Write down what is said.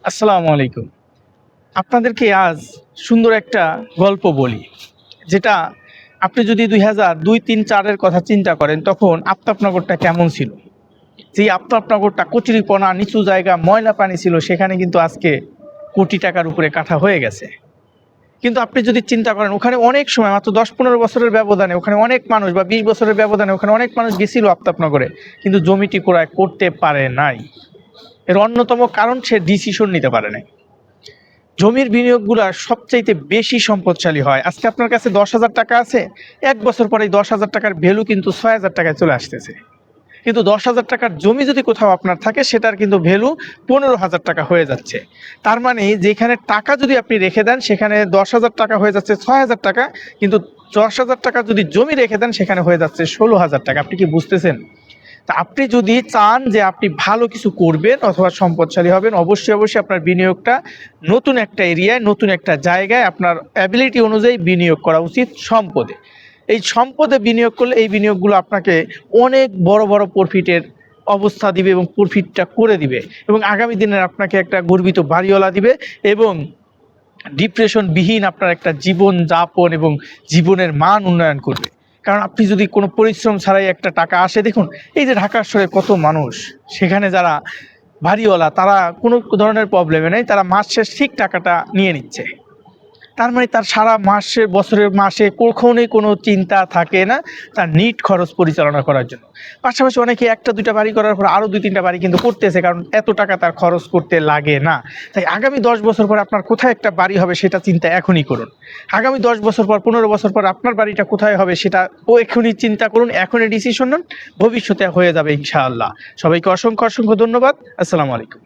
আসসালামু আলাইকুম। আপনাদেরকে আজ সুন্দর একটা গল্প বলি, যেটা আপনি যদি ২০০২, ৩, ৪ এর কথা চিন্তা করেন, তখন আফতাবনগরটা কেমন ছিল? যেই আফতাবনগরটা কচুরিপনা, নিচু জায়গা, ময়লা পানি ছিল, সেখানে কিন্তু আজকে কোটি টাকার উপরে কাঠা হয়ে গেছে। কিন্তু আপনি যদি চিন্তা করেন, ওখানে অনেক সময় মাত্র ১০-১৫ বছরের ব্যবধানে ওখানে অনেক মানুষ, বা ২০ বছরের ব্যবধানে ওখানে অনেক মানুষ গেছিল আফতাবনগরে, কিন্তু জমিটি ক্রয় করতে পারে নাই। এর অন্যতম কারণ, সে ডিসিশন নিতে পারে নাই। জমির বিনিয়োগগুলো সবচাইতে বেশি সম্পদশালী হয়। আজকে আপনার কাছে ১০,০০০ টাকা আছে, ১ বছর পরে ১০,০০০ টাকার ভ্যালু কিন্তু ৬,০০০ টাকায় চলে আসতেছে। কিন্তু ১০,০০০ টাকার জমি যদি কোথাও আপনার থাকে, সেটার কিন্তু ভ্যালু ১৫,০০০ টাকা হয়ে যাচ্ছে। তার মানে যেখানে টাকা যদি আপনি রেখে দেন, সেখানে ১০,০০০ টাকা হয়ে যাচ্ছে ৬,০০০ টাকা, কিন্তু ১০,০০০ টাকা যদি জমি রেখে দেন, সেখানে হয়ে যাচ্ছে ১৬,০০০ টাকা। আপনি কি বুঝতেছেন? তা আপনি যদি চান যে আপনি ভালো কিছু করবেন অথবা সম্পদশালী হবেন, অবশ্যই আপনার বিনিয়োগটা নতুন একটা এরিয়ায়, নতুন একটা জায়গায় আপনার অ্যাবিলিটি অনুযায়ী বিনিয়োগ করা উচিত সম্পদে। এই সম্পদে বিনিয়োগ করলে এই বিনিয়োগগুলো আপনাকে অনেক বড় বড় প্রফিটের অবস্থা দিবে এবং প্রফিটটা করে দিবে, এবং আগামী দিনের আপনাকে একটা গর্বিত বাড়িওয়ালা দিবে, এবং ডিপ্রেশনবিহীন আপনার একটা জীবন যাপন এবং জীবনের মান উন্নয়ন করবে। কারণ আপনি যদি কোনো পরিশ্রম ছাড়াই একটা টাকা আসে, দেখুন এই যে ঢাকার শহরে কত মানুষ, সেখানে যারা বাড়িওয়ালা, তারা কোনো ধরনের প্রবলেমে নেই, তারা মাস শেষ ঠিক টাকাটা নিয়ে নিচ্ছে। তার মানে তার সারা মাসে, বছরের মাসে কখনোই কোনো চিন্তা থাকে না তার নিট খরচ পরিচালনা করার জন্য। পাশাপাশি অনেকে একটা দুইটা বাড়ি করার পর আরও ২-৩টা বাড়ি কিন্তু করতেছে, কারণ এত টাকা তার খরচ করতে লাগে না। তাই আগামী ১০ বছর পর আপনার কোথায় একটা বাড়ি হবে, সেটা চিন্তা এখনই করুন। আগামী ১০ বছর পর, ১৫ বছর পর আপনার বাড়িটা কোথায় হবে, সেটা এখনই চিন্তা করুন, এখনই ডিসিশন নিন, ভবিষ্যতে হয়ে যাবে ইনশাআল্লাহ। সবাইকে অসংখ্য অসংখ্য ধন্যবাদ। আসসালামু আলাইকুম।